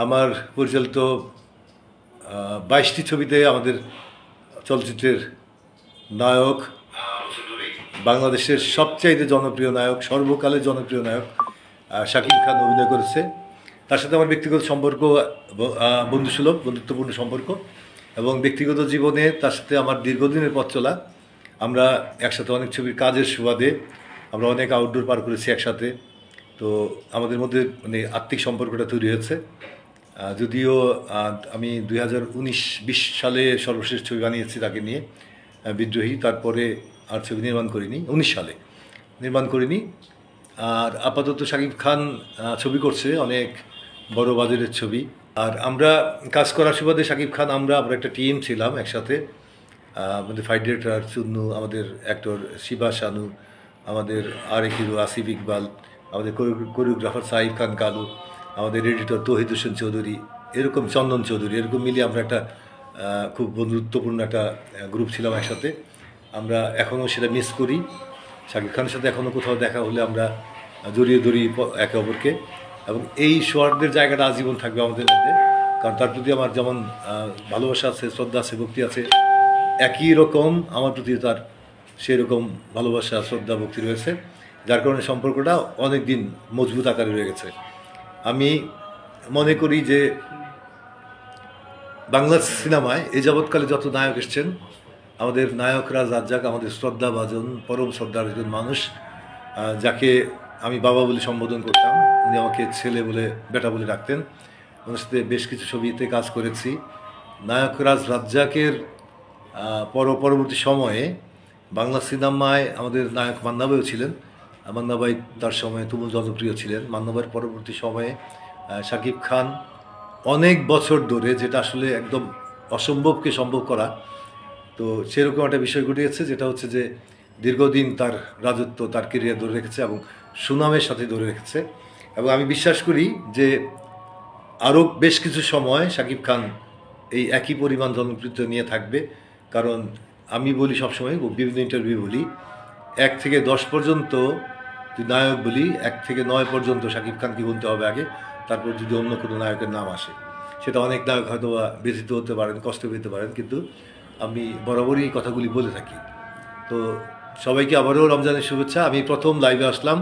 আমার পরিচালিত 22টি ছবিতে আমাদের চলচ্চিত্রের নায়ক, বাংলাদেশের সবচাইতে জনপ্রিয় নায়ক, সর্বকালের জনপ্রিয় নায়ক শাকিব খান অভিনয় করেছে। তার সাথে আমার ব্যক্তিগত সম্পর্ক বন্ধুসুলভ, বন্ধুত্বপূর্ণ সম্পর্ক, এবং ব্যক্তিগত জীবনে তার সাথে আমার দীর্ঘদিনের পথ চলা। আমরা একসাথে অনেক ছবির কাজের সুবাদে আমরা অনেক আউটডোর পার করেছি একসাথে। তো আমাদের মধ্যে মানে আত্মিক সম্পর্কটা তৈরি হয়েছে। যদিও আমি 2019-20 সালে সর্বশেষ ছবি বানিয়েছি তাকে নিয়ে, বিদ্রোহী। তারপরে আর ছবি নির্মাণ করিনি, 19 সালে নির্মাণ করিনি। আর আপাতত শাকিব খান ছবি করছে, অনেক বড় বাজারের ছবি। আর আমরা কাজ করার সুবাদে শাকিব খান আমরা একটা টিম ছিলাম একসাথে। আমাদের ফাইট ডিরেক্টর চুন্নু, আমাদের অ্যাক্টর শিবা শানু, আমাদের আরেক হিরো আসিফ ইকবাল, আমাদের কোরিওগ্রাফার সাইফ খান কালু, আমাদের এডিটর তৌহিদ হোসেন চৌধুরী, এরকম চন্দন চৌধুরী, এরকম মিলিয়ে আমরা একটা খুব বন্ধুত্বপূর্ণ একটা গ্রুপ ছিলাম একসাথে। আমরা এখনও সেটা মিস করি। শাকিব খানের সাথে এখনও কোথাও দেখা হলে আমরা জড়িয়ে ধরি একে অপরকে, এবং এই সৌহার্দ্যের জায়গাটা আজীবন থাকবে আমাদের মধ্যে। কারণ তার প্রতি আমার যেমন ভালোবাসা আছে, শ্রদ্ধা আছে, ভক্তি আছে, একই রকম আমার প্রতি তার সেই রকম ভালোবাসা, শ্রদ্ধা, ভক্তি রয়েছে, যার কারণে সম্পর্কটা অনেক দিন মজবুত আকারে রয়ে গেছে। আমি মনে করি যে বাংলা সিনেমায় এ যাবৎকালে যত নায়ক এসছেন, আমাদের নায়ক রাজ রাজ্জাক আমাদের শ্রদ্ধাভাজন, পরম শ্রদ্ধার একজন মানুষ, যাকে আমি বাবা বলে সম্বোধন করতাম। উনি আমাকে ছেলে বলে, বেটা বলে ডাকতেন। ওনার সাথে বেশ কিছু ছবিতে কাজ করেছি। নায়ক রাজ রাজ্জাকের পরবর্তী সময়ে বাংলা সিনেমায় আমাদের নায়ক মান্না ভাইও ছিলেন। মান্না ভাই তার সময়ে তুমুল জনপ্রিয় ছিলেন। মান্না ভাইয়ের পরবর্তী সময়ে শাকিব খান অনেক বছর ধরে, যেটা আসলে একদম অসম্ভবকে সম্ভব করা, তো সেরকম একটা বিষয় ঘটিয়েছে, যেটা হচ্ছে যে দীর্ঘদিন তার রাজত্ব, তার কেরিয়ার ধরে রেখেছে এবং সুনামের সাথে ধরে রেখেছে। এবং আমি বিশ্বাস করি যে আরও বেশ কিছু সময় শাকিব খান এই একই পরিমাণ জনপ্রিয়তা নিয়ে থাকবে। কারণ আমি বলি সবসময়, বিভিন্ন ইন্টারভিউ বলি, 1 থেকে 10 পর্যন্ত যদি নায়ক বলি, 1 থেকে 9 পর্যন্ত শাকিব খানকে গুনতে হবে আগে, তারপর যদি অন্য কোনো নায়কের নাম আসে। সেটা অনেক নায়ক হয়তো বা ব্যথিত হতে পারেন, কষ্ট পেতে পারেন, কিন্তু আমি বরাবরই এই কথাগুলি বলে থাকি। তো সবাইকে আবারও রমজানের শুভেচ্ছা। আমি প্রথম লাইভে আসলাম।